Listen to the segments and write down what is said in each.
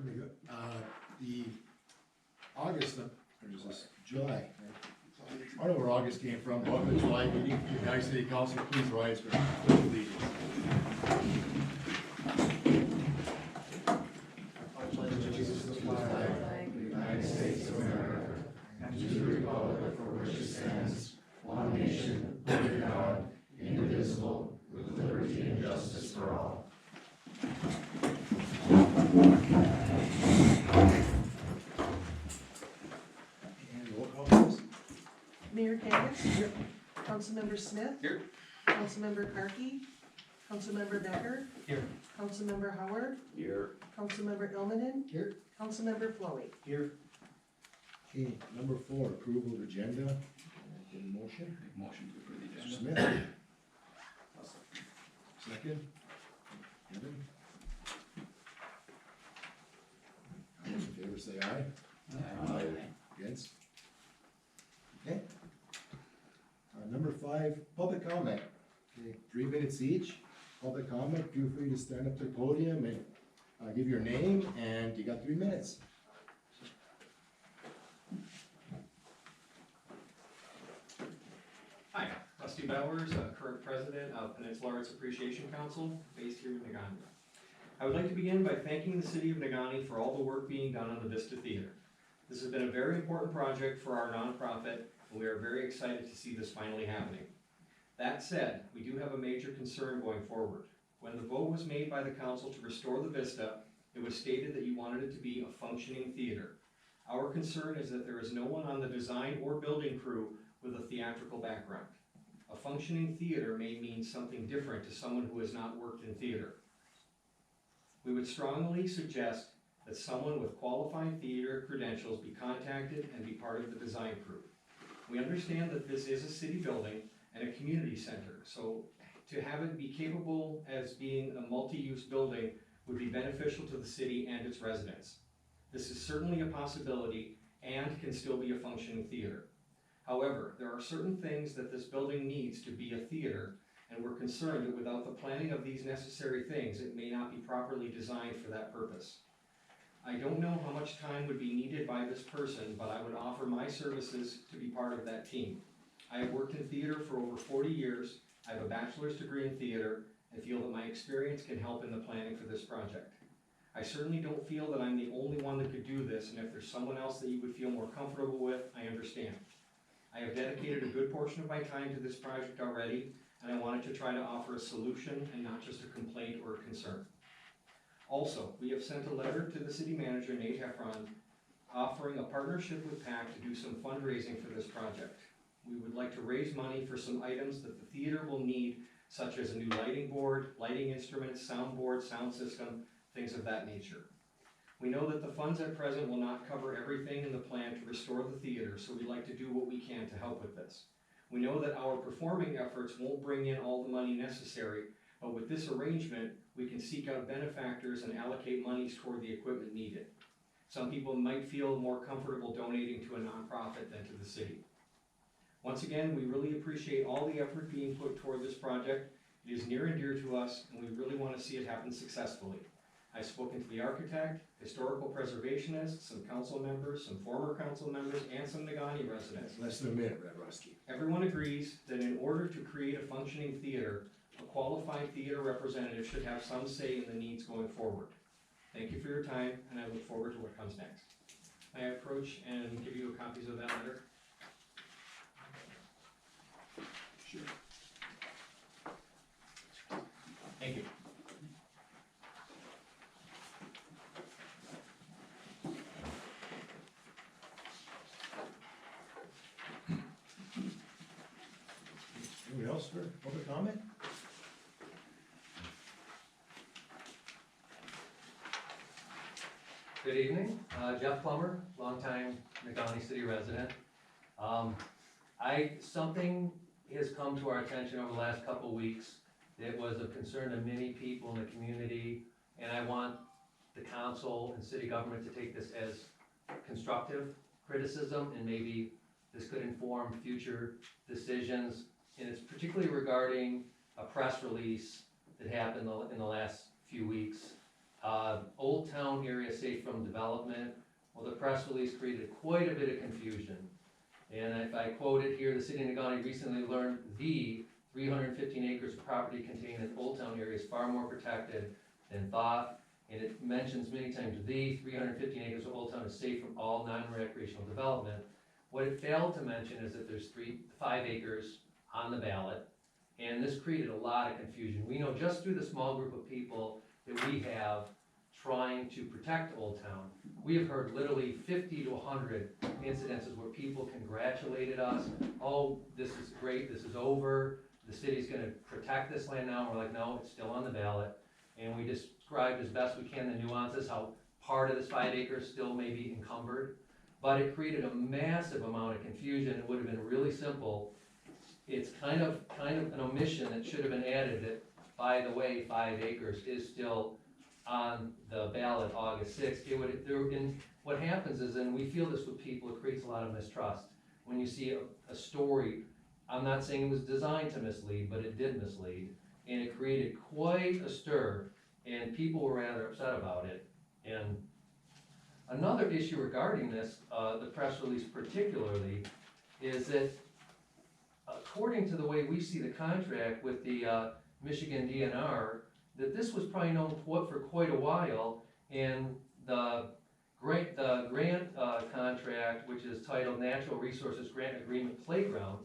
The August, or is this July? I don't know where August came from, but the July meeting, the United City Council, please rise for pledge of allegiance. allegiance to the flag of the United States of America and to the republic for which it stands, one nation, under God, indivisible, with liberty and justice for all. And roll call, please. Mayor Candace. Here. Councilmember Smith. Here. Councilmember Karki. Councilmember Becker. Here. Councilmember Howard. Here. Councilmember Ilmanen. Here. Councilmember Flowey. Here. Okay, number 4, approval of agenda. Get a motion. Motion to approve the Mr. agenda. Smith. Second. Kevin. All those in favor say aye. Against? Okay. Number 5, public comment. Okay, 3 minutes each. Public comment, feel free to stand up to the podium and give your name, and you got 3 minutes. Hi, Rusty Bowers, current president of Peninsula Arts Appreciation Council, based here in Negaunee. I would like to begin by thanking the city of Negaunee for all the work being done on the Vista Theater. This has been a very important project for our nonprofit, and we are very excited to see this finally happening. That said, we do have a major concern going forward. When the vote was made by the council to restore the Vista, it was stated that you wanted it to be a functioning theater. Our concern is that there is no one on the design or building crew with a theatrical background. A functioning theater may mean something different to someone who has not worked in theater. We would strongly suggest that someone with qualified theater credentials be contacted and be part of the design crew. We understand that this is a city building and a community center, so to have it be capable as being a multi-use building would be beneficial to the city and its residents. This is certainly a possibility and can still be a functioning theater. However, there are certain things that this building needs to be a theater, and we're concerned that without the planning of these necessary things, it may not be properly designed for that purpose. I don't know how much time would be needed by this person, but I would offer my services to be part of that team. I have worked in theater for over 40 years, I have a bachelor's degree in theater, and feel that my experience can help in the planning for this project. I certainly don't feel that I'm the only one that could do this, and if there's someone else that you would feel more comfortable with, I understand. I have dedicated a good portion of my time to this project already, and I wanted to try to offer a solution and not just a complaint or a concern. Also, we have sent a letter to the city manager, Nate Heffron, offering a partnership with PAC to do some fundraising for this project. We would like to raise money for some items that the theater will need, such as a new lighting board, lighting instruments, soundboard, sound system, things of that nature. We know that the funds at present will not cover everything in the plan to restore the theater, so we'd like to do what we can to help with this. We know that our performing efforts won't bring in all the money necessary, but with this arrangement, we can seek out benefactors and allocate monies toward the equipment needed. Some people might feel more comfortable donating to a nonprofit than to the city. Once again, we really appreciate all the effort being put toward this project. It is near and dear to us, and we really want to see it happen successfully. I've spoken to the architect, historical preservationists, some council members, some former council members, and some Negaunee residents. Less than a minute, Red Rusky. Everyone agrees that in order to create a functioning theater, a qualified theater representative should have some say in the needs going forward. Thank you for your time, and I look forward to what comes next. May I approach and give you copies of that letter? Sure. Thank you. Anyone else for public comment? Good evening, Jeff Plummer, longtime Negaunee City resident. Something has come to our attention over the last couple of weeks that was of concern to many people in the community, and I want the council and city government to take this as constructive criticism, and maybe this could inform future decisions. And it's particularly regarding a press release that happened in the last few weeks. Old Town area safe from development. Well, the press release created quite a bit of confusion. And if I quote it here, the city of Negaunee recently learned the 315 acres of property contained in Old Town area is far more protected than thought. And it mentions many times the 315 acres of Old Town is safe from all non-recreational development. What it failed to mention is that there's 5 acres on the ballot, and this created a lot of confusion. We know just through the small group of people that we have trying to protect Old Town, we have heard literally 50 to 100 incidences where people congratulated us, oh, this is great, this is over, the city's gonna protect this land now. We're like, no, it's still on the ballot. And we described as best we can the nuances, how part of this 5 acres still may be encumbered. But it created a massive amount of confusion. It would have been really simple. It's kind of an omission that should have been added that, by the way, 5 acres is still on the ballot August 6th. What happens is, and we feel this with people, it creates a lot of mistrust. When you see a story, I'm not saying it was designed to mislead, but it did mislead. And it created quite a stir, and people were rather upset about it. And another issue regarding this, the press release particularly, is that according to the way we see the contract with the Michigan DNR, that this was probably known for quite a while, and the grant contract, which is titled Natural Resources Grant Agreement Playground,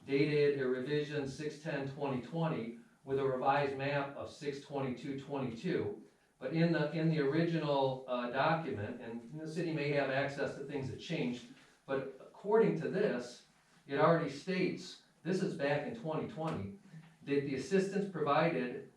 dated a revision 6/10/2020 with a revised map of 6/22/22. But in the original document, and the city may have access to things that changed, but according to this, it already states, this is back in 2020, that the assistance provided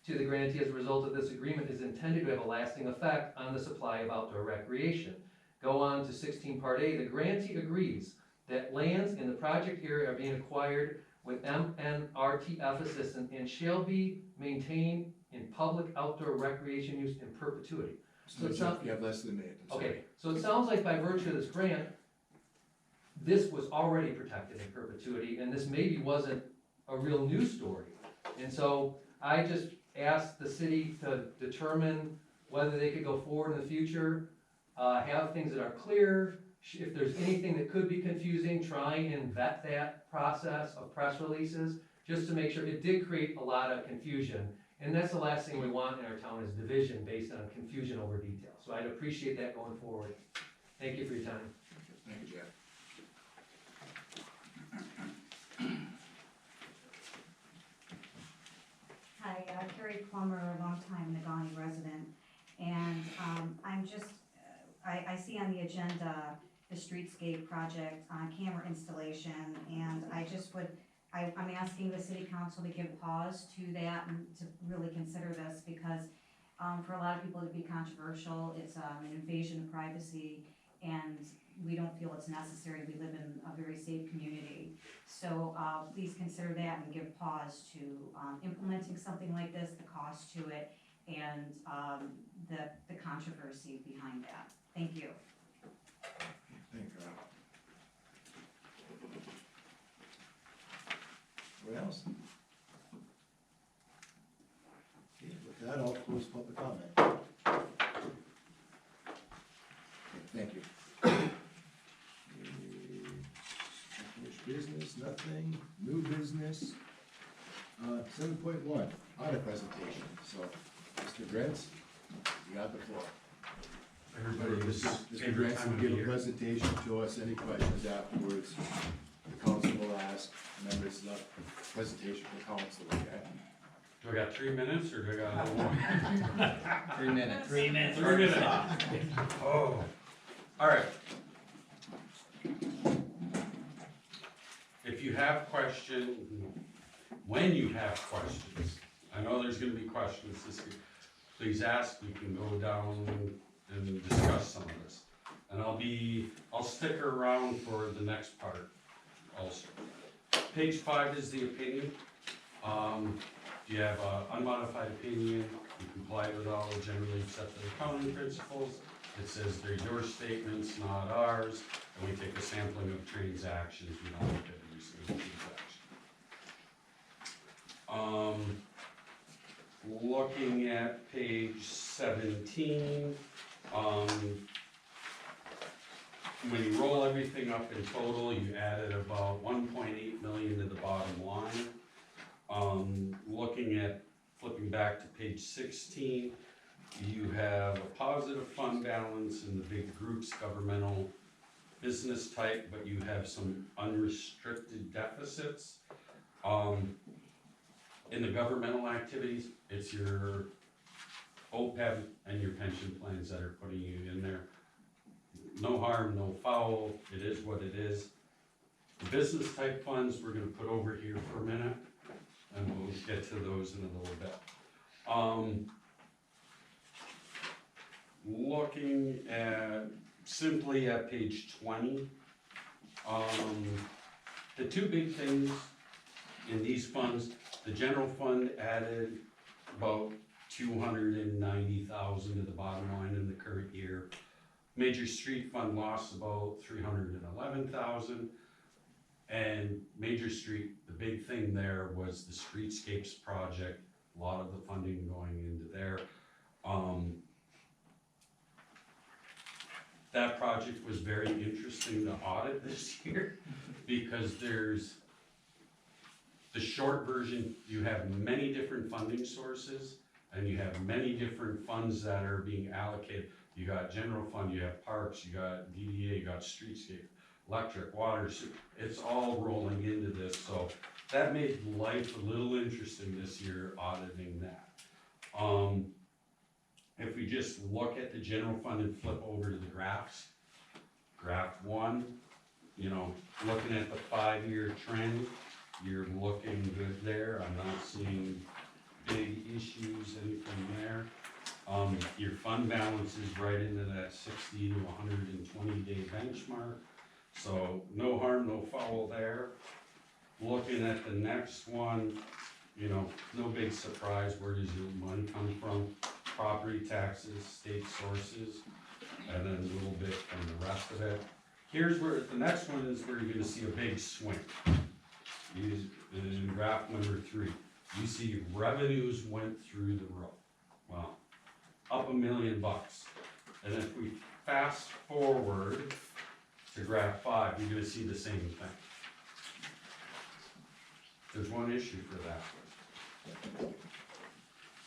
to the grantee as a result of this agreement is intended to have a lasting effect on the supply of outdoor recreation. Go on to 16 Part A, the grantee agrees that lands in the project area are being acquired with MNRTF assistance and shall be maintained in public outdoor recreation use in perpetuity. So it's Jeff, not- you have less than a minute. I'm sorry. Okay, so it sounds like by virtue of this grant, this was already protected in perpetuity, and this maybe wasn't a real news story. And so I just asked the city to determine whether they could go forward in the future, have things that are clear. If there's anything that could be confusing, try and vet that process of press releases, just to make sure. It did create a lot of confusion. And that's the last thing we want in our town is division based on confusion over detail. So I'd appreciate that going forward. Thank you for your time. Thank you, Jeff. Hi, Carrie Plummer, a longtime Negaunee resident, and I'm just, I see on the agenda the streetscape project camera installation, and I just would, I'm asking the city council to give pause to that and to really consider this, because for a lot of people it'd be controversial. It's an invasion of privacy, and we don't feel it's necessary. We live in a very safe community. So please consider that and give pause to implementing something like this, the cost to it, and the controversy behind that. Thank you. Thank you, Carl. What else? Okay, with that, I'll close public comment. Okay, thank you. Unfinished business, nothing, new business. 7.1, audit presentation. So, Mr. Grants, you got the floor. Everybody, this is Mr. favorite Grants time will of give a year. presentation to us, any questions afterwards. The council will ask, members of the presentation for council, okay? Do I got 3 minutes or do I got a little more? 3 minutes. 3 minutes. Oh, all right. If you have questions, when you have questions, I know there's gonna be questions this week, please ask, we can go down and discuss some of this. And I'll stick around for the next part also. Page 5 is the opinion. If you have an unmodified opinion, you comply with all generally accepted accounting principles. It says they're your statements, not ours, and we take a sampling of transactions, we don't look at every single transaction. looking at page 17, when you roll everything up in total, you added about 1.8 million to the bottom line. Looking at, flipping back to page 16, you have a positive fund balance in the big groups, governmental, business type, but you have some unrestricted deficits. In the governmental activities, it's your OPEB and your pension plans that are putting you in there. No harm, no foul, it is what it is. The business type funds, we're gonna put over here for a minute, and we'll get to those in a little bit. Looking at, simply at page 20, the two big things in these funds, the general fund added about 290,000 to the bottom line in the current year. Major street fund lost about 311,000. And Major Street, the big thing there was the streetscapes project, a lot of the funding going into there. That project was very interesting to audit this year because there's the short version, you have many different funding sources and you have many different funds that are being allocated. You got general fund, you have parks, you got DDA, you got streetscape, electric, water, it's all rolling into this. So that made life a little interesting this year auditing that. If we just look at the general fund and flip over to the graphs, graph 1, you know, looking at the 5-year trend, you're looking good there. I'm not seeing big issues, anything there. Your fund balance is right into that 60 to 120 day benchmark. So no harm, no foul there. Looking at the next one, you know, no big surprise. Where does your money come from? Property taxes, state sources, and then a little bit from the rest of it. Here's where, the next one is where you're gonna see a big swing. In graph number 3, you see revenues went through the roof. Well, up $1 million. And if we fast forward to graph 5, you're gonna see the same thing. There's one issue for that.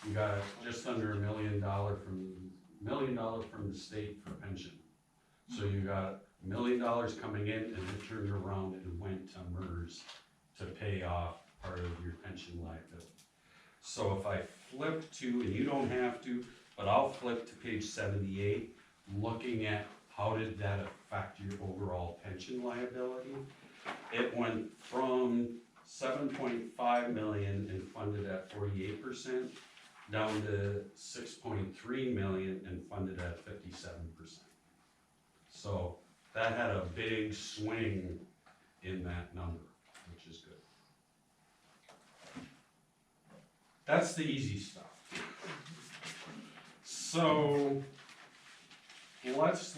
You got just under $1 million from the state for pension. So you got $1 million coming in and it turned around and went to MERS to pay off part of your pension liability. So if I flip to, and you don't have to, but I'll flip to page 78, looking at how did that affect your overall pension liability. It went from 7.5 million and funded at 48%, down to 6.3 million and funded at 57%. So that had a big swing in that number, which is good. That's the easy stuff. So let's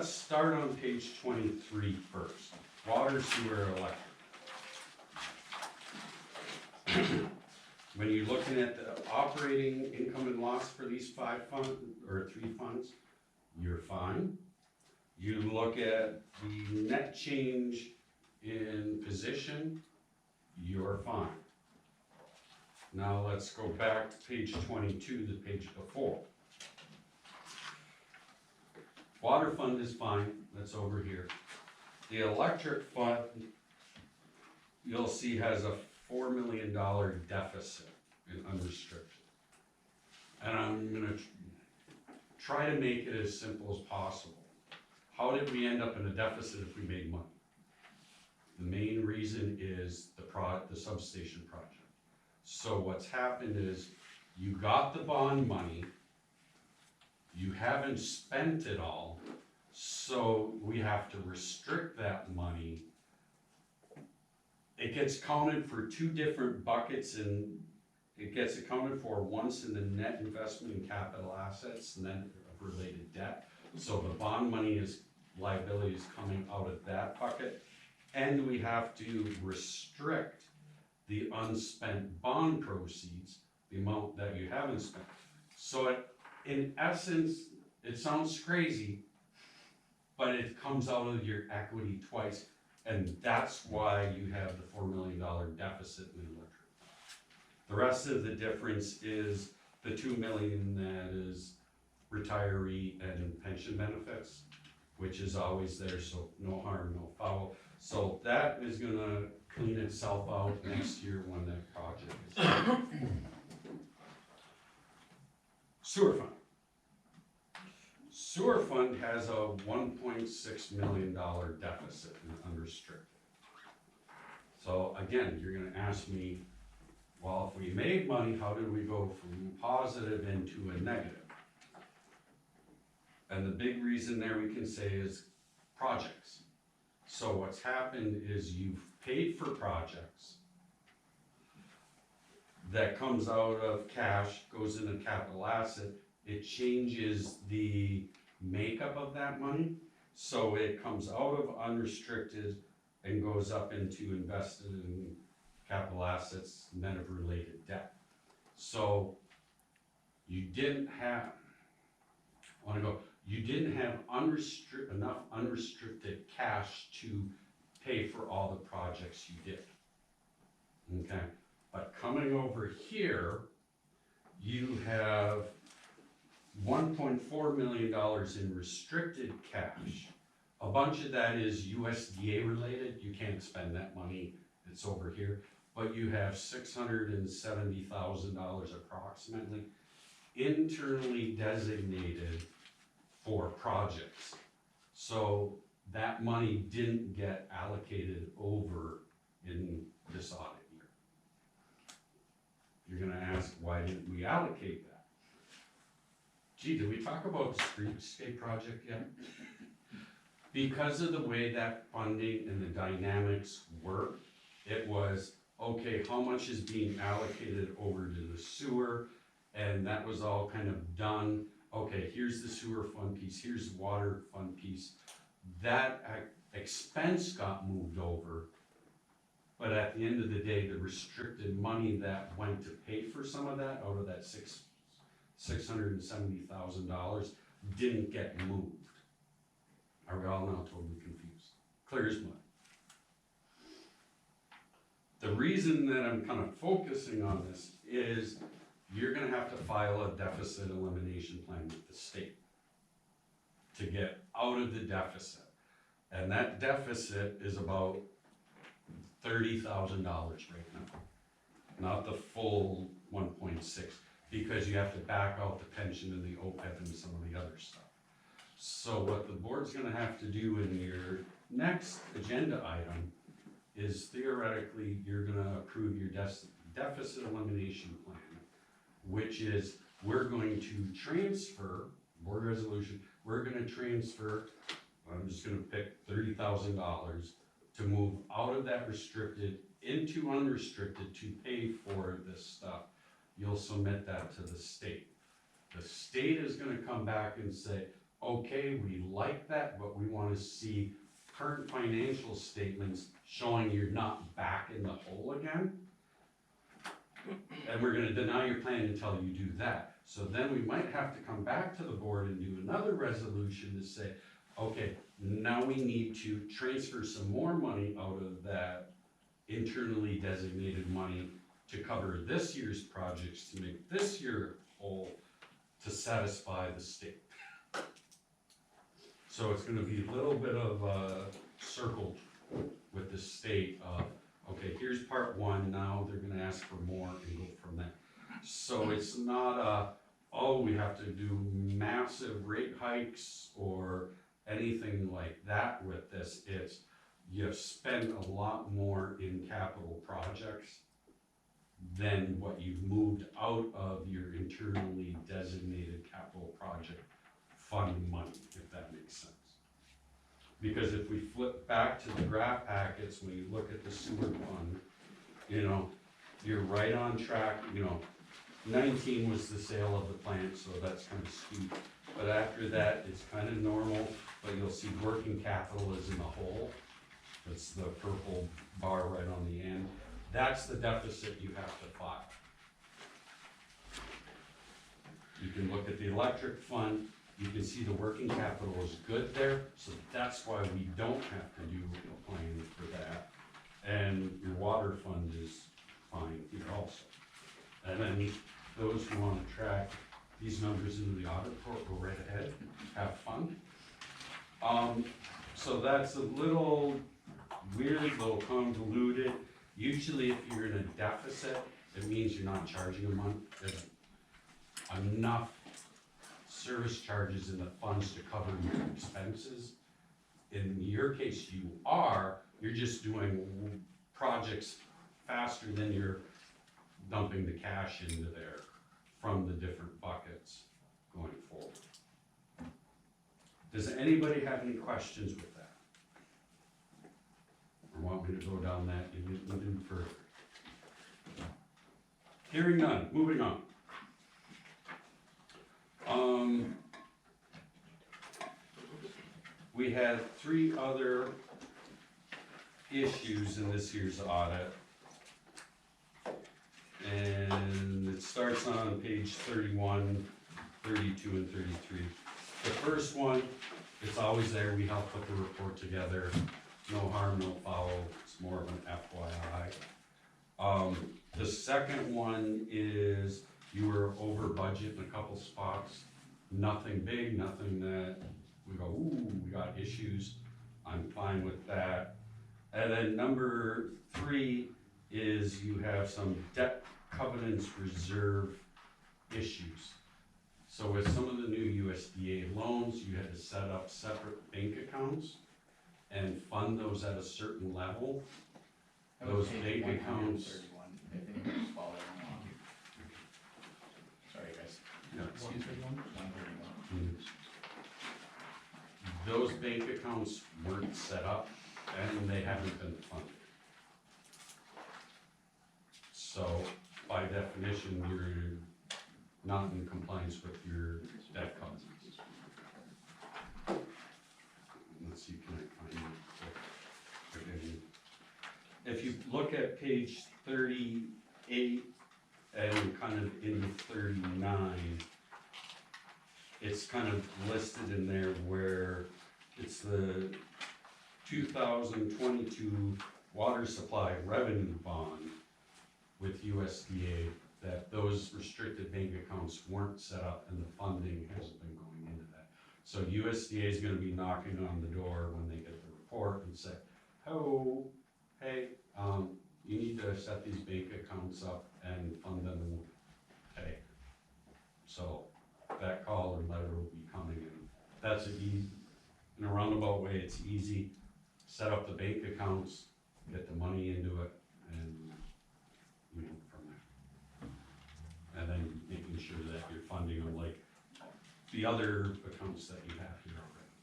start on page 23 first. Water, sewer, electric. When you're looking at the operating income and loss for these 5 funds, or 3 funds, you're fine. You look at the net change in position, you're fine. Now let's go back to page 22, the page before. Water fund is fine, that's over here. The electric fund, you'll see has a $4 million deficit in unrestricted. And I'm gonna try to make it as simple as possible. How did we end up in a deficit if we made money? The main reason is the substation project. So what's happened is you got the bond money, you haven't spent it all, so we have to restrict that money. It gets counted for 2 different buckets, and it gets accounted for once in the net investment in capital assets and then related debt. So the bond money liability is coming out of that bucket, and we have to restrict the unspent bond proceeds the amount that you haven't spent. So in essence, it sounds crazy, but it comes out of your equity twice, and that's why you have the $4 million deficit in the electric. The rest of the difference is the $2 million that is retiree and pension benefits, which is always there, so no harm, no foul. So that is gonna clean itself out next year when that project is. Sewer fund. Sewer fund has a $1.6 million deficit in unrestricted. So again, you're gonna ask me, well, if we made money, how did we go from positive into a negative? And the big reason there we can say is projects. So what's happened is you've paid for projects that comes out of cash, goes into capital asset, it changes the makeup of that money. So it comes out of unrestricted and goes up into invested in capital assets, net of related debt. So you didn't have, you didn't have enough unrestricted cash to pay for all the projects you did. Okay, but coming over here, you have $1.4 million in restricted cash. A bunch of that is USDA related, you can't spend that money, it's over here. But you have $670,000 approximately internally designated for projects. So that money didn't get allocated over in this audit year. You're gonna ask, why didn't we allocate that? Gee, did we talk about the streetscape project yet? Because of the way that funding and the dynamics work, it was, okay, how much is being allocated over to the sewer? And that was all kind of done. Okay, here's the sewer fund piece, here's the water fund piece. That expense got moved over, but at the end of the day, the restricted money that went to pay for some of that, out of that $670,000, didn't get moved. Are we all now totally confused? Clear as mud. The reason that I'm kind of focusing on this is you're gonna have to file a deficit elimination plan with the state to get out of the deficit. And that deficit is about $30,000 right now, not the full 1.6, because you have to back out the pension and the OPEB and some of the other stuff. So what the board's gonna have to do in your next agenda item is theoretically, you're gonna approve your deficit elimination plan, which is, we're going to transfer, board resolution, we're gonna transfer, I'm just gonna pick $30,000 to move out of that restricted into unrestricted to pay for this stuff. You'll submit that to the state. The state is gonna come back and say, okay, we like that, but we wanna see current financial statements showing you're not back in the hole again. And we're gonna deny your plan until you do that. So then we might have to come back to the board and do another resolution to say, okay, now we need to transfer some more money out of that internally designated money to cover this year's projects, to make this year whole, to satisfy the state. So it's gonna be a little bit of a circle with the state of, okay, here's part one, now they're gonna ask for more and go from there. So it's not oh, we have to do massive rate hikes or anything like that with this. It's, you spend a lot more in capital projects than what you've moved out of your internally designated capital project fund money, if that makes sense. Because if we flip back to the graph packets, when you look at the sewer fund, you know, you're right on track, you know, 19 was the sale of the plant, so that's kind of steep. But after that, it's kind of normal, but you'll see working capital is in the hole. That's the purple bar right on the end. That's the deficit you have to file. You can look at the electric fund, you can see the working capital is good there, so that's why we don't have to do a plan for that. And your water fund is fine here also. And then those who wanna track these numbers into the audit report, go right ahead, have fun. So that's a little weird, little convoluted. Usually if you're in a deficit, it means you're not charging a month. There's enough service charges in the funds to cover your expenses. In your case, you're just doing projects faster than you're dumping the cash into there from the different buckets going forward. Does anybody have any questions with that? Or want me to go down that even further? Hearing none, moving on. We had 3 other issues in this year's audit. And it starts on page 31, 32, and 33. The first one, it's always there, we help put the report together. No harm, no foul, it's more of an FYI. The second one is you were over budget in a couple spots. Nothing big, nothing that we go, ooh, we got issues. I'm fine with that. And then number 3 is you have some debt covenants reserve issues. So with some of the new USDA loans, you had to set up separate bank accounts and fund those at a certain level. Those bank accounts. I think I just followed along. Sorry, guys. Yeah. Excuse me. 131. Those bank accounts weren't set up and they haven't been funded. So by definition, you're not in compliance with your debt covenants. Let's see, can I find it? If you look at page 38 and kind of in 39, it's kind of listed in there where it's the 2022 water supply revenue bond with USDA, that those restricted bank accounts weren't set up and the funding hasn't been going into that. So USDA is gonna be knocking on the door when they get the report and say, oh, hey, you need to set these bank accounts up and fund them today. So that call and letter will be coming in. That's in a roundabout way, it's easy. Set up the bank accounts, get the money into it, and you know, from there. And then making sure that you're funding them like the other accounts that you have here already.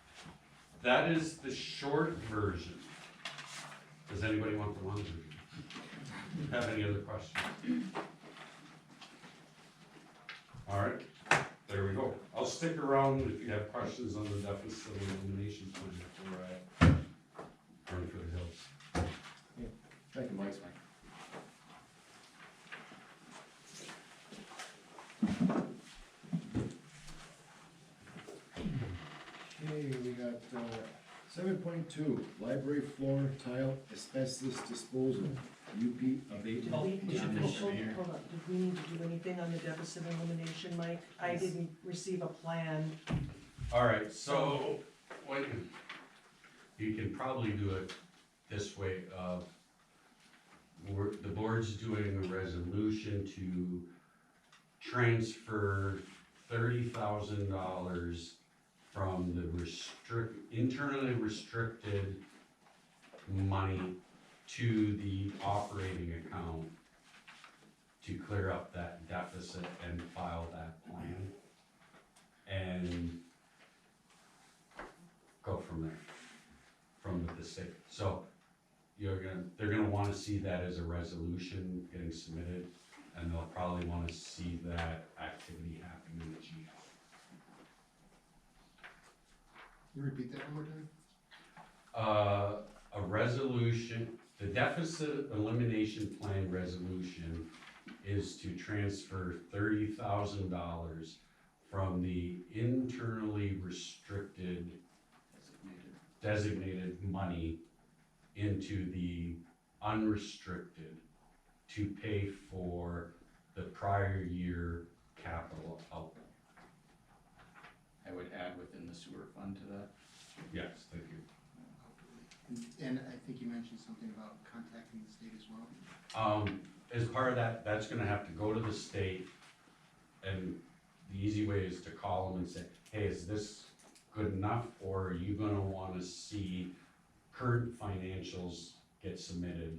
So that is the short version. Does anybody want the long version? Have any other questions? All right, there we go. I'll stick around if you have questions on the deficit elimination plan before I run for the hills. Thank you, Mike. Okay, we got 7.2, library floor tile asbestos disposal, UP abatement. Hold on, did we need to do anything on the deficit elimination, Mike? I didn't receive a plan. All right, so when, you can probably do it this way, the board's doing a resolution to transfer $30,000 from the internally restricted money to the operating account to clear up that deficit and file that plan. And go from there, from the state. So they're gonna wanna see that as a resolution getting submitted, and they'll probably wanna see that activity happen in the GL. Can you repeat that one more time? A resolution, the deficit elimination plan resolution is to transfer $30,000 from the internally restricted designated money into the unrestricted to pay for the prior year capital outlay. I would add within the sewer fund to that. Yes, thank you. And I think you mentioned something about contacting the state as well. As part of that, that's gonna have to go to the state, and the easy way is to call them and say, hey, is this good enough, or are you gonna wanna see current financials get submitted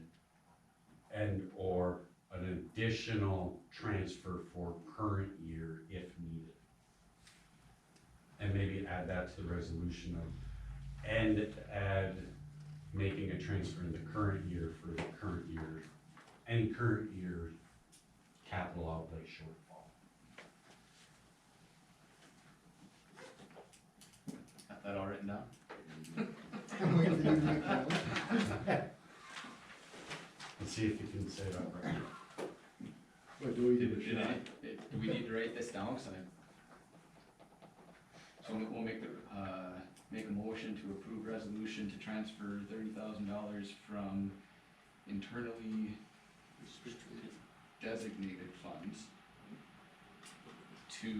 and, or an additional transfer for current year if needed? And maybe add that to the resolution of, and add making a transfer in the current year for the current year, any current year capital outlay shortfall. Got that all written down? I'm waiting for you to make that one. Let's see if you can say that right. What do we do? Do we need to write this down? So we'll make a motion to approve resolution to transfer $30,000 from internally designated funds to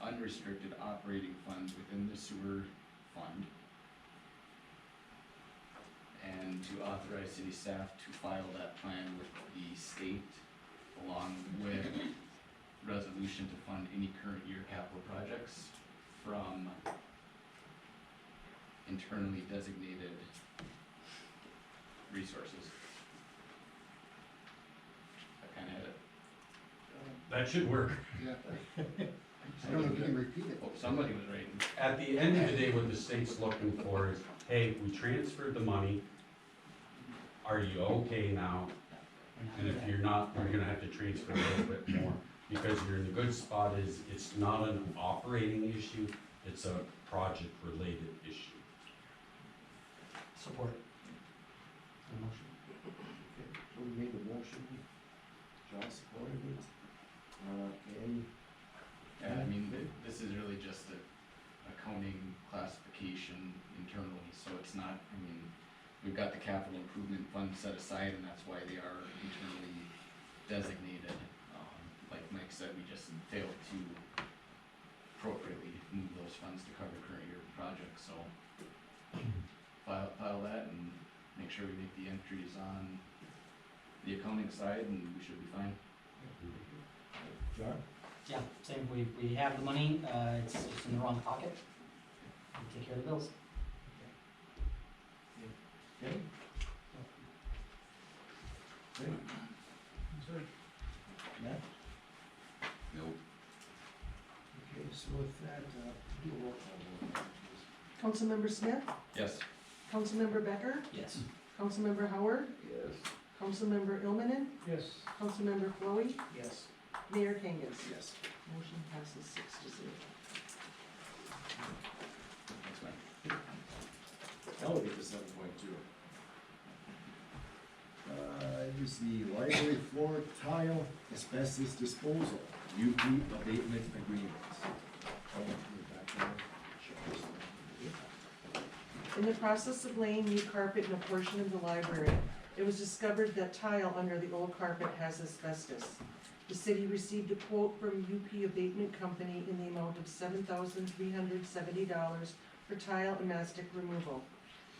unrestricted operating funds within the sewer fund. And to authorize city staff to file that plan with the state along with resolution to fund any current year capital projects from internally designated resources. I kinda had it. That should work. Yeah. I don't know if you can repeat it. Oh, somebody was writing. At the end of the day, what the state's looking for is, hey, we transferred the money, are you okay now? And if you're not, we're gonna have to transfer a little bit more, because you're in a good spot is, it's not an operating issue, it's a project-related issue. Support. So we made the motion, John supported it, any, Yeah, I mean, this is really just a accounting classification internally, so it's not, I mean, we've got the capital improvement fund set aside, and that's why they are internally designated. Like Mike said, we just failed to appropriately move those funds to cover current year projects, so file that and make sure we make the entries on the accounting side, and we should be fine. John? Yeah, same, we have the money, it's just in the wrong pocket. We take care of the bills. Okay. Okay. Matt? Nope. Okay, so with that, do a roll call vote, please. Councilmember Smith, Yes. Councilmember Becker, Yes. Councilmember Howard, Yes. Councilmember Ilmenin, Yes. Councilmember Chloe, Yes. Mayor Kangas. Yes. Motion passes 6-0. Thanks, Mike. Now we'll get to 7.2. Use the library floor tile asbestos disposal, UP abatement agreements. I'll give it back to you. In the process of laying new carpet in a portion of the library, it was discovered that tile under the old carpet has asbestos. The city received a quote from UP Abatement Company in the amount of $7,370 for tile and mastic removal.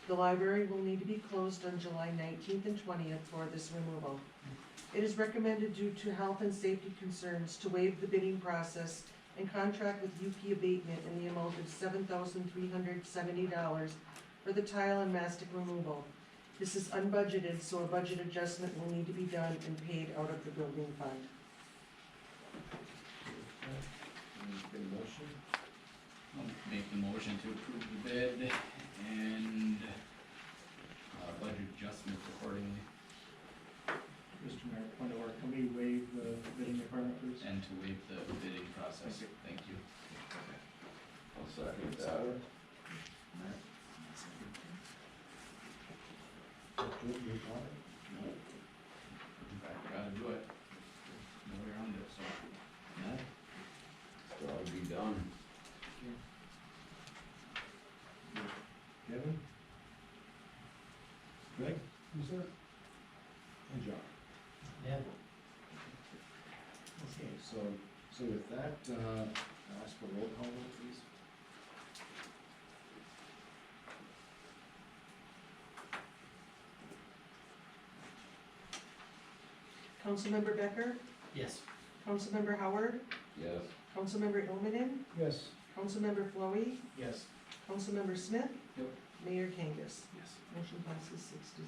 The library will need to be closed on July 19th and 20th for this removal. It is recommended due to health and safety concerns to waive the bidding process and contract with UP Abatement in the amount of $7,370 for the tile and mastic removal. This is unbudgeted, so a budget adjustment will need to be done and paid out of the building fund. Get a motion? I'll make the motion to approve the bid and budget adjustments accordingly, Mr. Mayor, point of order, can we waive the bidding requirement, please? and to waive the bidding process. Thank you. I'll second that. Gotta do it. done. Kevin? Greg? Yes, sir. And John? Yeah. Okay, so with that, I'll ask for roll call vote, please. Councilmember Becker, Yes. Councilmember Howard, Yes. Councilmember Ilmenin, Yes. Councilmember Flowey, Yes. Councilmember Smith. Yep. Mayor Kangas. Yes. Motion passes 6-0.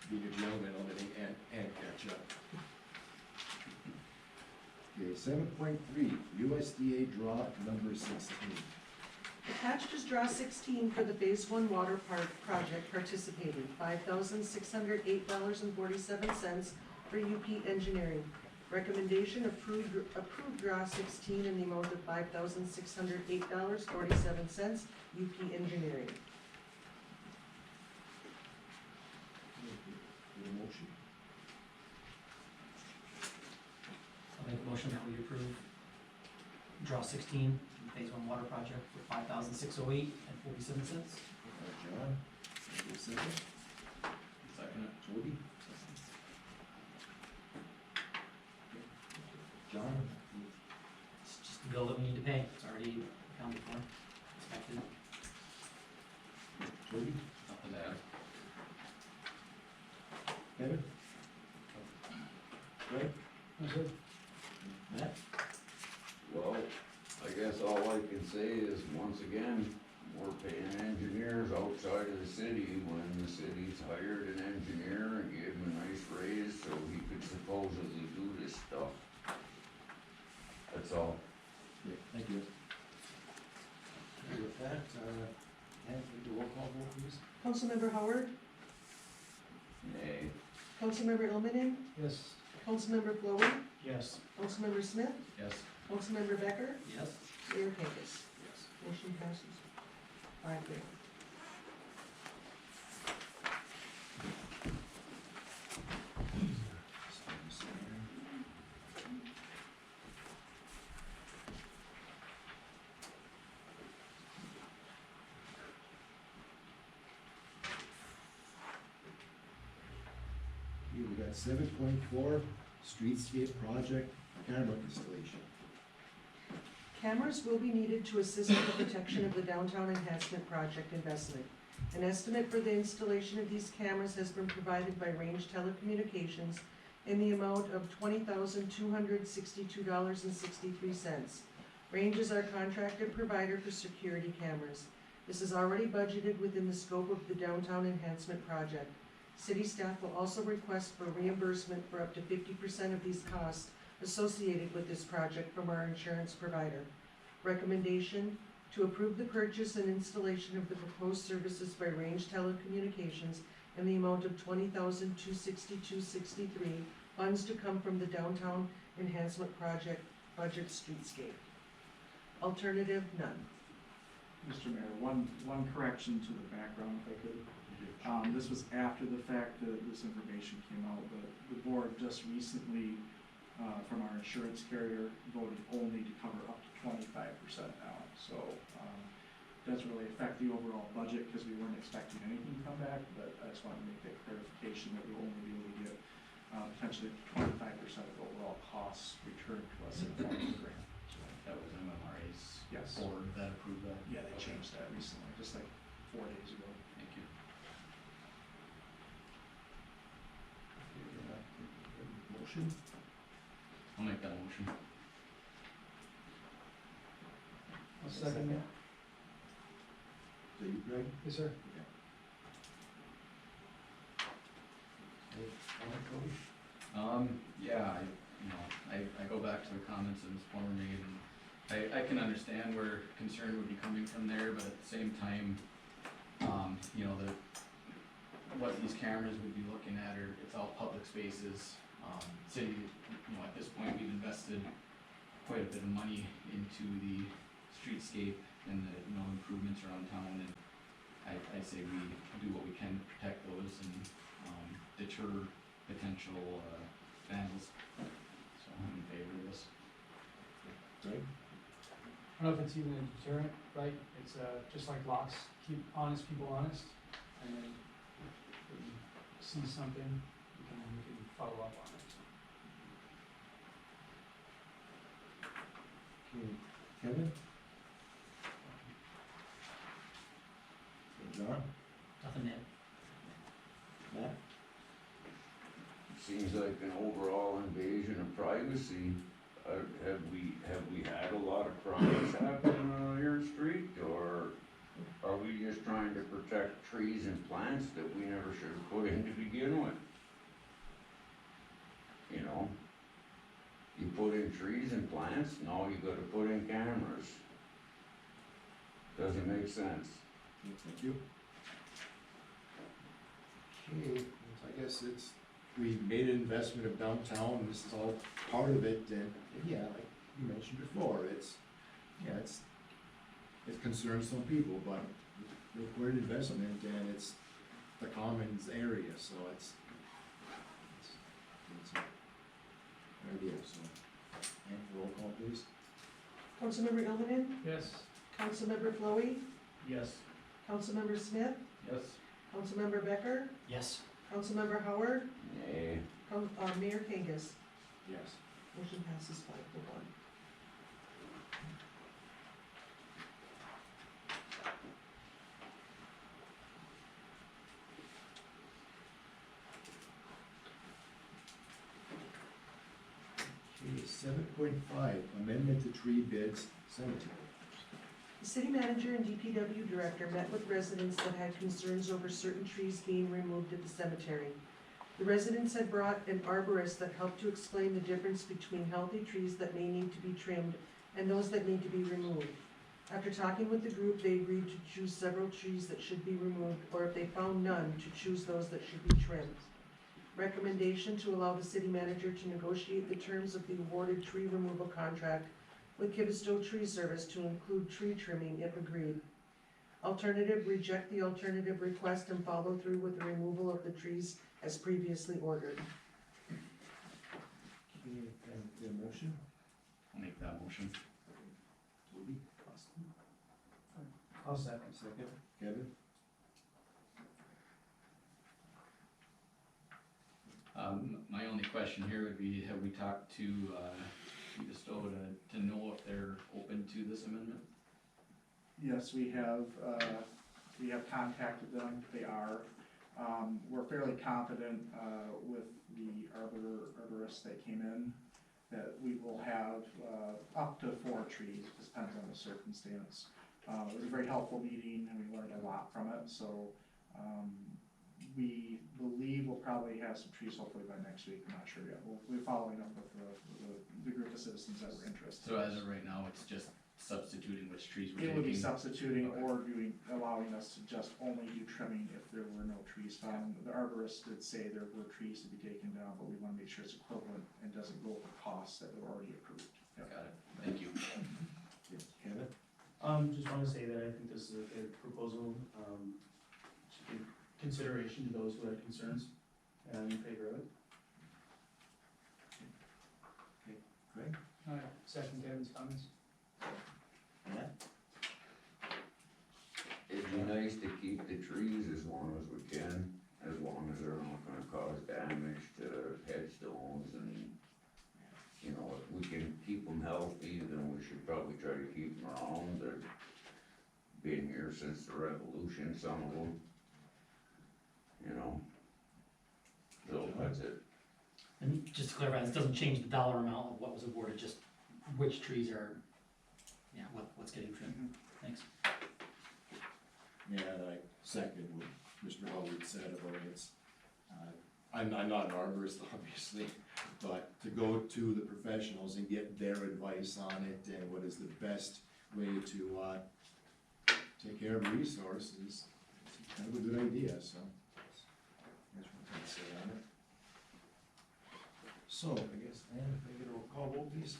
Be a gentleman on it and catch up. Okay, 7.3, USDA draw number 16. Attached is draw 16 for the Phase 1 Water Park project participating, $5,608.47 for UP Engineering. Recommendation approved draw 16 in the amount of $5,608.47, UP Engineering. Need a motion? I'll make a motion that we approve draw 16, phase 1 water project for $5,608.47. John, give a second. Second it. Toby? John? It's just the bill that we need to pay, it's already accounted for, expected. Toby? Nothing to add. Kevin? Greg? Yes, sir. Matt? Well, I guess all I can say is, once again, we're paying engineers outside of the city when the city's hired an engineer and gave him a nice raise so he could supposedly do this stuff. That's all. Yeah, thank you. Okay, with that, Ann, can you do a roll call vote, please? Councilmember Howard, Nay. Councilmember Ilmenin, Yes. Councilmember Flowey, Yes. Councilmember Smith, Yes. Councilmember Becker, Yes. Mayor Kangas. Yes. Motion passes 5-0. Okay, we got 7.4, streetscape project camera installation. Cameras will be needed to assist in the protection of the downtown enhancement project investment. An estimate for the installation of these cameras has been provided by Range Telecommunications in the amount of $20,262.63. Range is our contracted provider for security cameras. This is already budgeted within the scope of the downtown enhancement project. City staff will also request for reimbursement for up to 50% of these costs associated with this project from our insurance provider. Recommendation: to approve the purchase and installation of the proposed services by Range Telecommunications in the amount of $20,262.63, funds to come from the Downtown Enhancement Project budget streetscape. Alternative, none. Mr. Mayor, one correction to the background, if I could. This was after the fact that this information came out, but the board just recently, from our insurance carrier, voted only to cover up to 25% now. So, doesn't really affect the overall budget because we weren't expecting anything to come back, but I just wanted to make that clarification that we'll only be able to get, potentially 25% of the overall costs returned to us in the form of a grant. So, That was MMRA's yes. board that approved that. Yeah, they changed that recently, just like 4 days ago. Thank you. Motion? I'll make that motion. I'll second that. Is that you, Greg? Yes, sir. Okay, Toby? Yeah, I go back to the comments that Ms. Plummer made, and I can understand where concern would be coming from there, but at the same time, what these cameras would be looking at are, it's all public spaces. City, at this point, we've invested quite a bit of money into the streetscape and the, you know, improvements around town, and I say we do what we can to protect those and, deter potential, vandals. So I'm in favor of this. Greg? I don't know if it's even a deterrent, right? It's, just like locks, keep honest people honest, and then if we see something, we can follow up on it. Okay, Kevin? John? Nothing to add. Matt? Seems like an overall invasion of privacy. Have we had a lot of crimes happen on your street, or are we just trying to protect trees and plants that we never should have put in to begin with? You know? You put in trees and plants, now you gotta put in cameras. Doesn't make sense. Thank you. Okay, I guess we made an investment of downtown, and this is all part of it, and yeah, like you mentioned before, it concerns some people, but we're an investment, and it's the commons area, so it's an idea, so. And roll call, please. Councilmember Illumin, Yes. Councilmember Flowey, Yes. Councilmember Smith, Yes. Councilmember Becker, Yes. Councilmember Howard, Nay. Mayor Kangas. Yes. Motion passes 5-1. Okay, 7.5, amendment to tree bids, cemetery. The city manager and DPW director met with residents that had concerns over certain trees being removed at the cemetery. The residents had brought an arborist that helped to explain the difference between healthy trees that may need to be trimmed and those that need to be removed. After talking with the group, they agreed to choose several trees that should be removed, or if they found none, to choose those that should be trimmed. Recommendation to allow the city manager to negotiate the terms of the awarded tree removal contract with Kivisto Tree Service to include tree trimming if agreed. Alternative, reject the alternative request and follow through with the removal of the trees as previously ordered. Okay, and the motion? I'll make that motion. Toby? I'll second. Second. Kevin? My only question here would be, have we talked to, Visto to know if they're open to this amendment? Yes, we have contacted them, they are. We're fairly confident, with the arborist that came in, that we will have, up to 4 trees, depends on the circumstance. It was a very helpful meeting, and we learned a lot from it, so, we believe we'll probably have some trees hopefully by next week, I'm not sure yet. We're following up with the group of citizens that were interested. So as of right now, it's just substituting which trees we're It would be taking? substituting Okay. or allowing us to just only do trimming if there were no trees found. The arborist did say there were trees to be taken down, but we wanna make sure it's equivalent and doesn't go over costs that were already approved. Yep. Got it, thank you. Yes. Kevin? Just wanna say that I think this is a good proposal, should give consideration to those who had concerns, and I'm in favor of it. Greg? Second Kevin's comments. Matt? It'd be nice to keep the trees as long as we can, as long as they're not gonna cause damage to headstones and, you know, if we can keep them healthy, then we should probably try to keep them around. They've been here since the revolution, some of them. You know? So that's it. And just to clarify, this doesn't change the dollar amount of what was awarded, just which trees are, yeah, what's getting trimmed. Thanks. Yeah, and I second what Mr. Howard said about it. I'm not an arborist, obviously, but to go to the professionals and get their advice on it and what is the best way to, take care of a resource is kind of a good idea, so. That's what I'd say on it. So, I guess, Ann, if I get a roll call vote, please.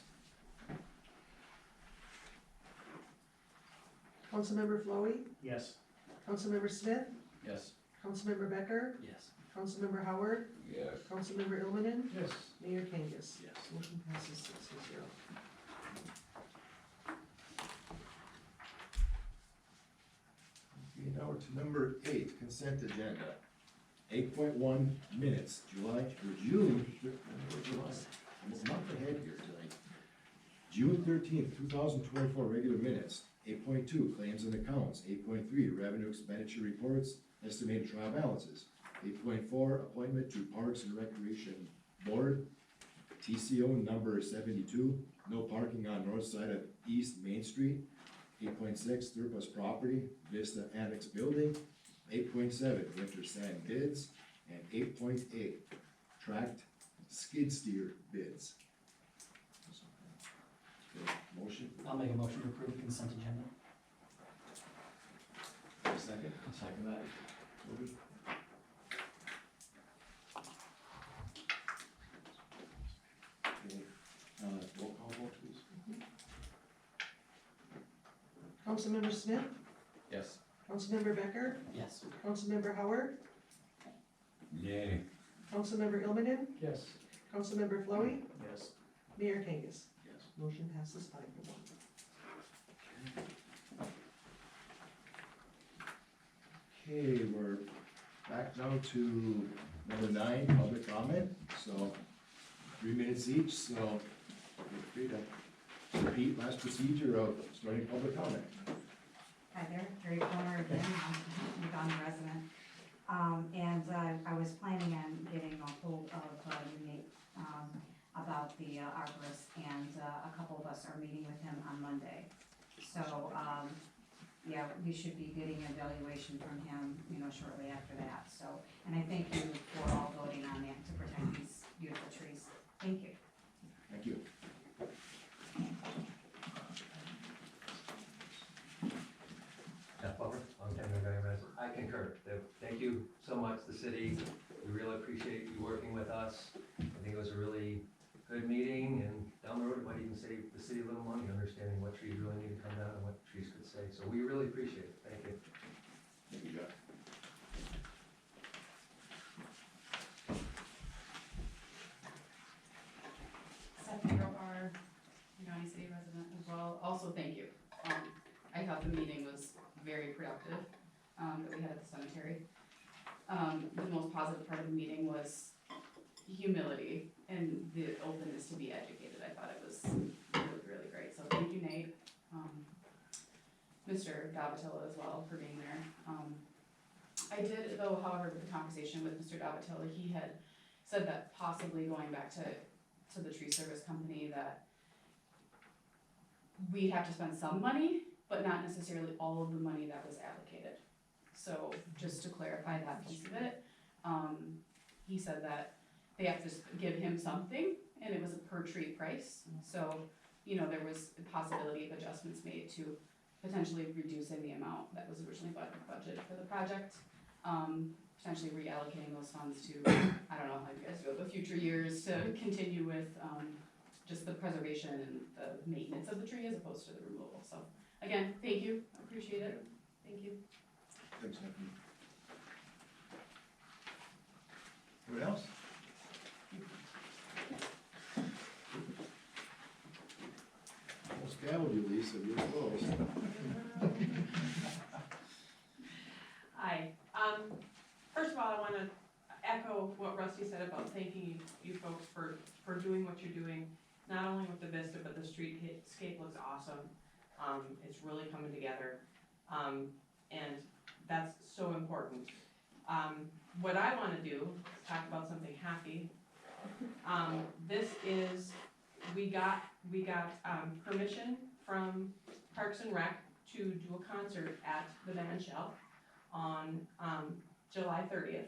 Councilmember Flowey, Yes. Councilmember Smith, Yes. Councilmember Becker, Yes. Councilmember Howard, Yes. Councilmember Ilmanen, Yes. Mayor Kangas. Yes. Motion passes 6-0. Okay, now we're to number 8, consent agenda. 8.1 minutes, June, I'm a month ahead here tonight. June 13th, 2024, regular minutes. 8.2, claims and accounts. 8.3, revenue expenditure reports, estimated trial balances. 8.4, appointment to Parks and Recreation Board. TCO number 72, no parking on north side of East Main Street. 8.6, surplus property, Vista Annex Building. 8.7, winter sand bids. And 8.8, tracked skid steer bids. Okay, motion, I'll make a motion to approve the consent agenda. second? I'll second that. Toby? Okay, roll call vote, please. Councilmember Smith, Yes. Councilmember Becker, Yes. Councilmember Howard, Yay. Councilmember Ilmanen, Yes. Councilmember Flowey, Yes. Mayor Kangas. Yes. Motion passes 5-1. Okay, we're back now to number 9, public comment, so 3 minutes each, so feel free to repeat last procedure of starting public comment. Hi there, Carrie Plummer again, I'm a Nagani resident. I was planning on getting a hold of Nate, about the arborist, and a couple of us are meeting with him on Monday. So, yeah, we should be getting an evaluation from him, shortly after that, so, and I thank you for all voting on that to protect these beautiful trees. Thank you. Thank you. Jeff Butler, longtime Nagani resident. I concur. Thank you so much, the city. We really appreciate you working with us. I think it was a really good meeting, and down the road, it might even save the city a little money, understanding what trees really need to come down and what trees could stay. So we really appreciate it. Thank you. Thank you, Jeff. Stephanie Robar, County City resident as well. Also, thank you. I thought the meeting was very productive, that we had at the cemetery. The most positive part of the meeting was humility and the openness to be educated. I thought it was really, really great. So thank you, Nate. Mr. Davatilla as well for being there. I did, though, however, with the conversation with Mr. Davatilla, he had said that possibly going back to the tree service company, that we'd have to spend some money, but not necessarily all of the money that was allocated. So just to clarify that piece of it, he said that they have to give him something, and it was a per tree price. So, there was a possibility of adjustments made to potentially reducing the amount that was originally budgeted for the project. Potentially reallocating those funds to, I don't know how you guys do it, but future years to continue with, just the preservation and the maintenance of the tree as opposed to the removal. So again, thank you, I appreciate it, thank you. Thanks, Stephanie. Anyone else? Almost gaveled you, Lisa, you were close. Hi, first of all, I wanna echo what Rusty said about thanking you folks for doing what you're doing, not only with the Vista, but the streetscape looks awesome. It's really coming together, and that's so important. What I wanna do is talk about something happy. This is, we got permission from Parks and Rec to do a concert at the Van Shell on July 30th.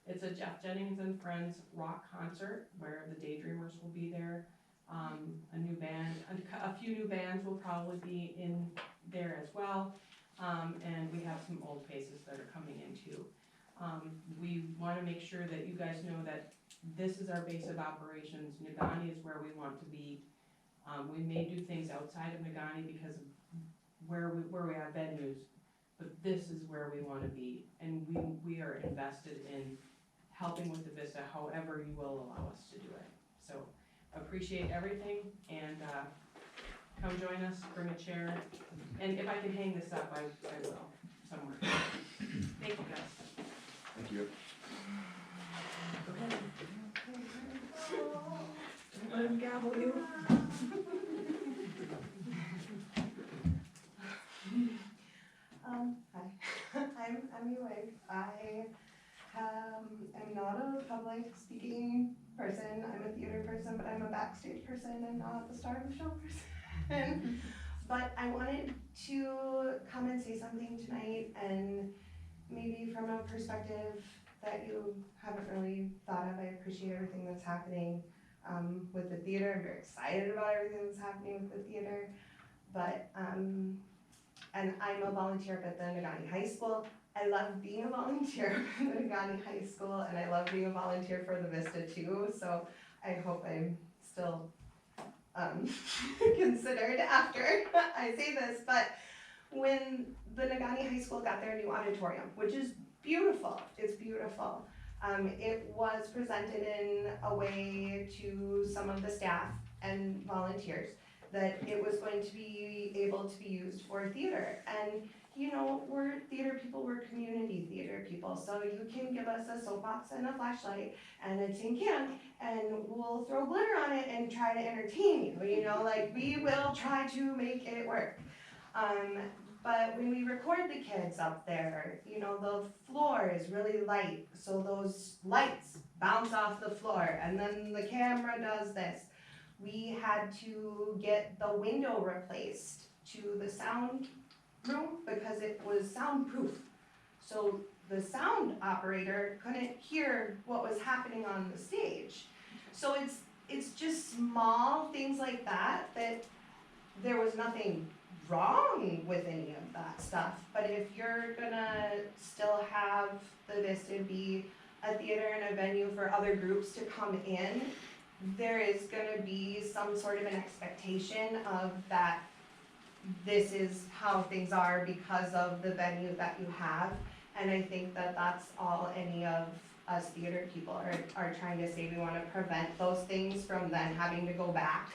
It's a Jeff Jennings and Friends rock concert where the Daydreamers will be there. A new band, a few new bands will probably be in there as well. And we have some old faces that are coming in too. We wanna make sure that you guys know that this is our base of operations. Nagani is where we want to be. We may do things outside of Nagani because of where we have venues, but this is where we wanna be, and we are invested in helping with the Vista however you will allow us to do it. So, appreciate everything, and, come join us, bring a chair, and if I can hang this up, I will, somewhere. Thank you, guys. Thank you. Let him gavel you. Hi, I'm Ewig. I am not a public speaking person. I'm a theater person, but I'm a backstage person and not the star of the show person. But I wanted to come and say something tonight, and maybe from a perspective that you haven't really thought of. I appreciate everything that's happening with the theater. I'm very excited about everything that's happening with the theater. But, and I'm a volunteer up at the Negaunee High School. I love being a volunteer at the Negaunee High School, and I love being a volunteer for the Vista too, so I hope I'm still considered after I say this. But when the Negaunee High School got their new auditorium, which is beautiful, it's beautiful, it was presented in a way to some of the staff and volunteers that it was going to be able to be used for theater. And you know, we're theater people, we're community theater people, so you can give us a soapbox and a flashlight and a tin can, and we'll throw glitter on it and try to entertain you, you know, like we will try to make it work. But when we record the kids up there, you know, the floor is really light, so those lights bounce off the floor, and then the camera does this. We had to get the window replaced to the sound room because it was soundproof. So the sound operator couldn't hear what was happening on the stage. So it's just small things like that there was nothing wrong with any of that stuff. But if you're gonna still have the Vista be a theater and a venue for other groups to come in, there is gonna be some sort of an expectation of that this is how things are because of the venue that you have. And I think that that's all any of us theater people are trying to say. We wanna prevent those things from then having to go back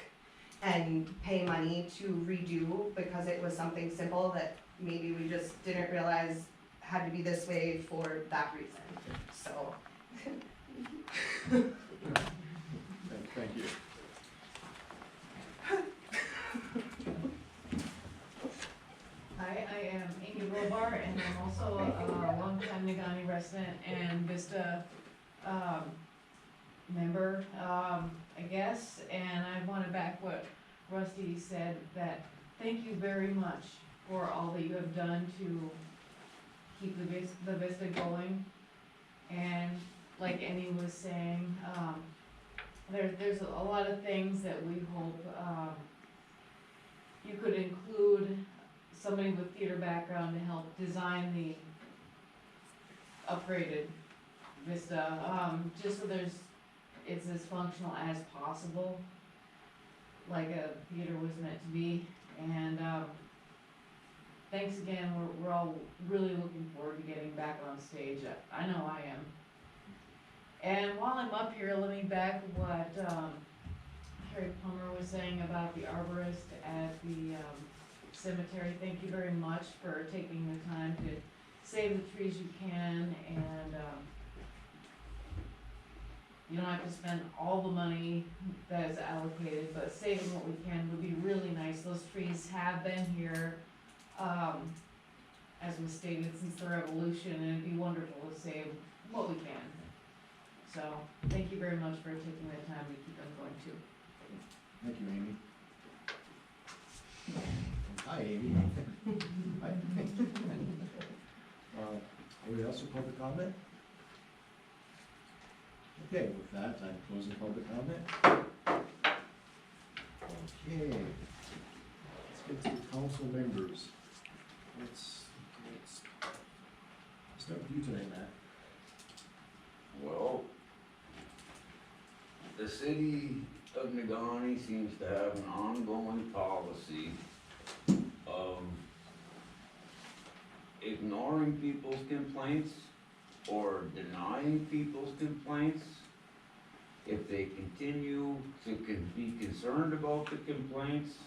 and pay money to redo because it was something simple that maybe we just didn't realize had to be this way for that reason, so. Thank you. Hi, I am Amy Robar, and I'm also a longtime Negaunee resident and Vista member, I guess. And I want to back what Rusty said, that thank you very much for all that you have done to keep the Vista going. And like Amy was saying, there's a lot of things that we hope you could include somebody with theater background to help design the upgraded Vista, just so it's as functional as possible, like a theater was meant to be. And thanks again. We're all really looking forward to getting back on stage. I know I am. And while I'm up here, let me back what Carrie Plummer was saying about the arborist at the cemetery. Thank you very much for taking the time to save the trees you can, and you don't have to spend all the money that is allocated, but saving what we can would be really nice. Those trees have been here, as was stated, since the revolution, and it'd be wonderful to save what we can. So, thank you very much for taking the time to keep them going too. Thank you, Amy. Hi, Amy. Hi. Anybody else with public comment? Okay, with that, I'm closing public comment. Okay. Let's get to the council members. Let's start with you tonight, Matt. Well, the city of Negaunee seems to have an ongoing policy of ignoring people's complaints or denying people's complaints. If they continue to be concerned about the complaints,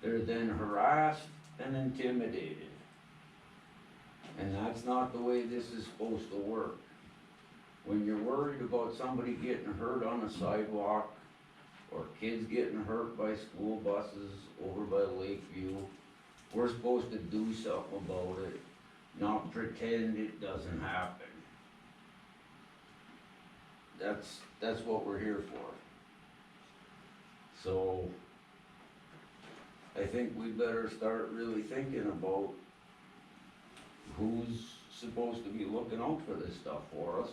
they're then harassed and intimidated. And that's not the way this is supposed to work. When you're worried about somebody getting hurt on a sidewalk, or kids getting hurt by school buses over by Lakeview, we're supposed to do something about it, not pretend it doesn't happen. That's what we're here for. So, I think we better start really thinking about who's supposed to be looking out for this stuff for us,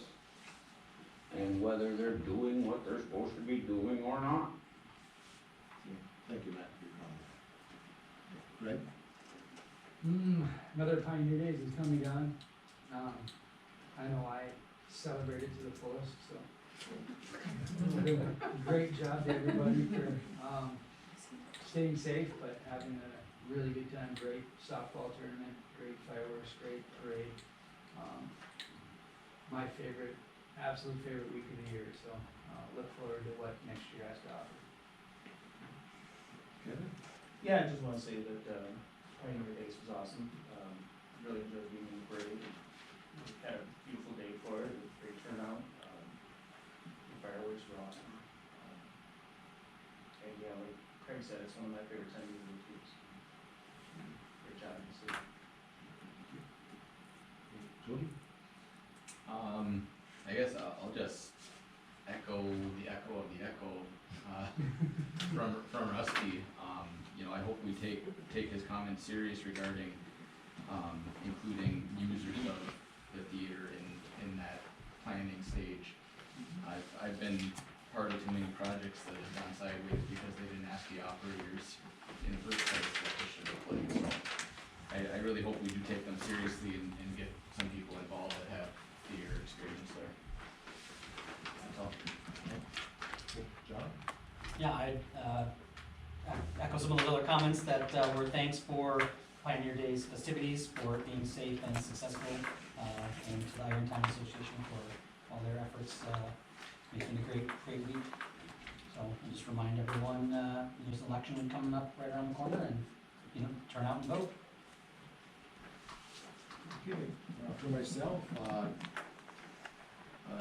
and whether they're doing what they're supposed to be doing or not. Thank you, Matt, for your comment. Greg? Another Pioneer Days is coming on. I know I celebrated to the fullest, so. Great job to everybody for, staying safe, but having a really good time, great softball tournament, great fireworks, great parade. My favorite, absolute favorite week of the year, so, look forward to what next year has to offer. Kevin? Yeah, I just wanna say that, Pioneer Days was awesome, really enjoyed being in the parade. We had a beautiful day for it, great turnout, the fireworks were awesome. And yeah, like Craig said, it's one of my favorite times of the year too, so. Great job, you see. Jody? I guess I'll just echo the echo of the echo, from Rusty. You know, I hope we take his comments serious regarding, including users of the theater in that planning stage. I've been part of too many projects that have gone sideways because they didn't ask the operators in the first place what they should have played, so. I really hope we do take them seriously and get some people involved that have theater experience there. That's all. John? Yeah, I echo some of those other comments that were thanks for Pioneer Days festivities, for it being safe and successful, and to the Iron Time Association for all their efforts making a great week. So I'll just remind everyone, there's an election coming up right around the corner, and turn out and vote. Okay, for myself, I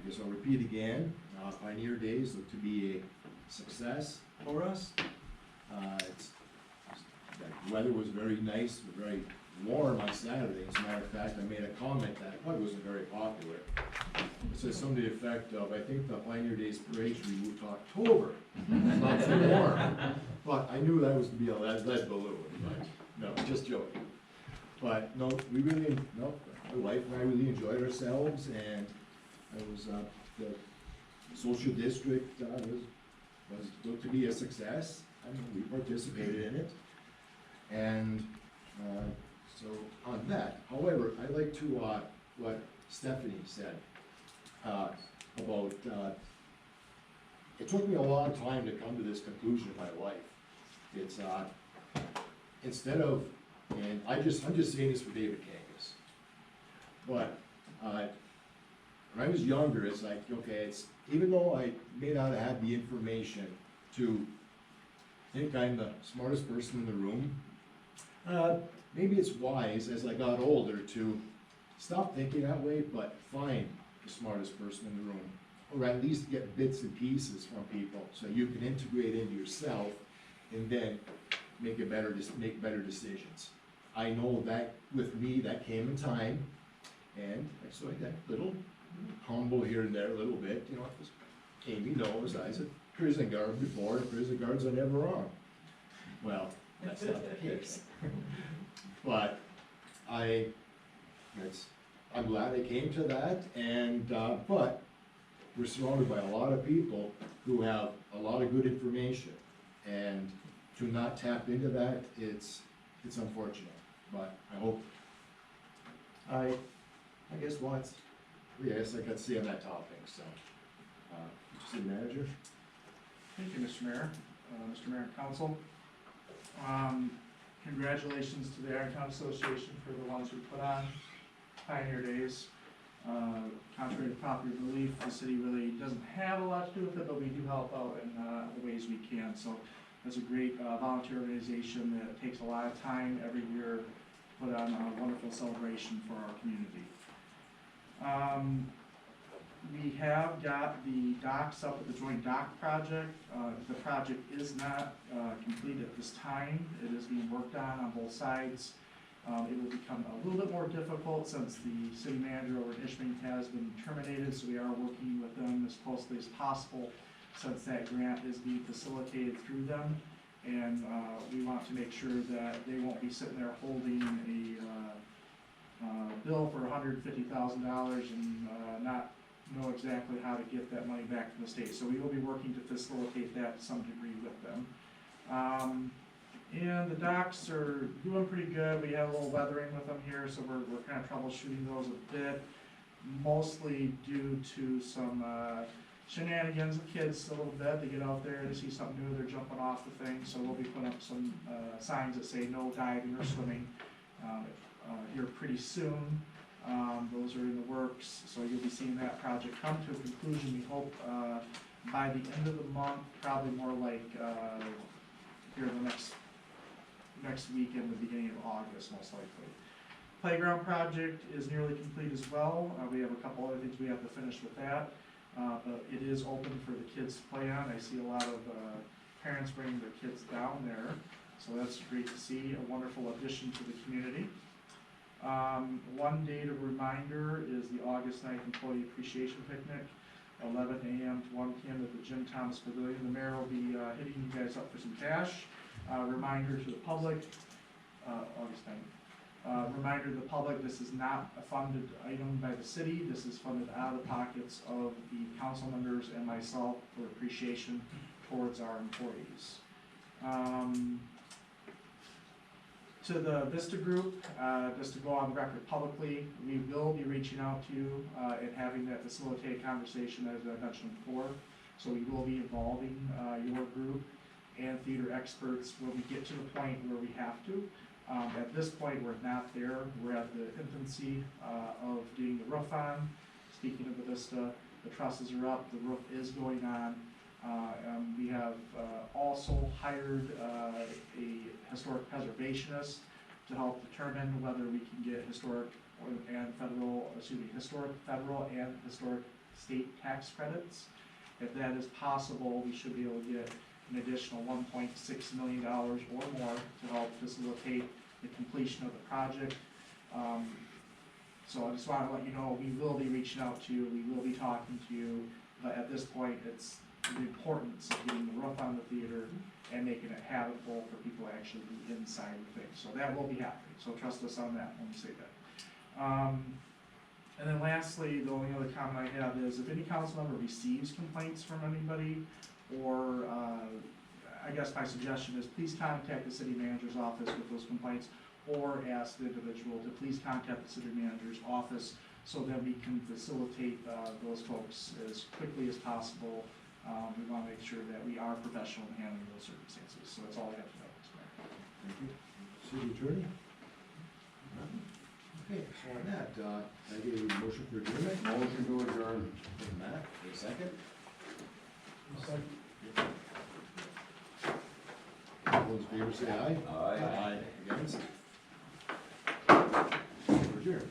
guess I'll repeat again, Pioneer Days look to be a success for us. The weather was very nice, very warm on Saturday. As a matter of fact, I made a comment that it wasn't very popular. It says something to the effect of, I think the Pioneer Days parade should be moved to October. It's not too warm. But I knew that was to be a lead balloon, but no, just joking. But no, my wife and I really enjoyed ourselves, and it was, the social district, was looked to be a success. I mean, we participated in it. And, so on that, however, I'd like to, what Stephanie said, about, it took me a long time to come to this conclusion in my life. It's, instead of, and I'm just saying this for David Kangas, but, when I was younger, it's like, okay, it's, even though I may not have the information to think I'm the smartest person in the room, maybe it's wise as I got older to stop thinking that way, but find the smartest person in the room, or at least get bits and pieces from people so you can integrate into yourself and then make better decisions. I know that with me, that came in time, and so I got a little humble here and there a little bit, because Amy knows I was a prison guard before, and prison guards are never wrong. Well, that's not the case. But I'm glad I came to that, and, but we're surrounded by a lot of people who have a lot of good information, and to not tap into that, it's unfortunate, but I hope, I guess what's, yes, I got to say on that topic, so, City Manager? Thank you, Mr. Mayor, Mr. Mayor and Council. congratulations to the Irontown Association for the ones who put on Pioneer Days. Contrary to popular belief, the city really doesn't have a lot to do with it, but we do help out in the ways we can. So it's a great volunteer organization that takes a lot of time every year to put on a wonderful celebration for our community. We have got the docks up at the Joint Dock Project. The project is not complete at this time. It is being worked on both sides. It will become a little bit more difficult since the city manager over at Ishpeming has been terminated, so we are working with them as closely as possible since that grant is being facilitated through them. And we want to make sure that they won't be sitting there holding a bill for $150,000 and not know exactly how to get that money back from the state. So we will be working to facilitate that to some degree with them. And the docks are doing pretty good. We have a little weathering with them here, so we're kind of troubleshooting those a bit, mostly due to some shenanigans of kids a little bit. They get out there, they see something new, they're jumping off the thing, so we'll be putting up some signs that say no diving or swimming here pretty soon. Those are in the works, so you'll be seeing that project come to a conclusion, we hope, by the end of the month, probably more like here in the next week in the beginning of August, most likely. Playground project is nearly complete as well. We have a couple other things we have to finish with that, but it is open for the kids to play on. I see a lot of parents bringing their kids down there, so that's great to see, a wonderful addition to the community. One date of reminder is the August 9th Employee Appreciation Picnic, 11 a.m. to 1 p.m. at the Jim Thomas Pavilion. The mayor will be hitting you guys up for some cash. Reminder to the public, August 9th. Reminder to the public, this is not a funded item by the city. This is funded out of the pockets of the council members and myself for appreciation towards our employees. To the Vista Group, just to go on record publicly, we will be reaching out to you and having that facilitated conversation as I mentioned before. So we will be involving your group and theater experts when we get to the point where we have to. At this point, we're not there. We're at the infancy of getting the roof on. Speaking of the Vista, the trusses are up, the roof is going on. We have also hired a historic preservationist to help determine whether we can get historic federal and historic state tax credits. If that is possible, we should be able to get an additional $1.6 million or more to help facilitate the completion of the project. So I just want to let you know, we will be reaching out to you, we will be talking to you, but at this point, it's the importance of getting the roof on the theater and making it habitable for people to actually be inside the thing. So that will be happening, so trust us on that when we say that. And then lastly, the only other comment I have is if any council member receives complaints from anybody, or I guess my suggestion is please contact the city manager's office with those complaints, or ask the individual to please contact the city manager's office so that we can facilitate those folks as quickly as possible. We want to make sure that we are professional in handling those circumstances. So that's all I have to know. Thank you. City attorney? Okay, so on that, I give you a motion for adjournment. Motion to adjourn. Matt, for a second. All those in favor say aye. Aye. Against? Adjourned.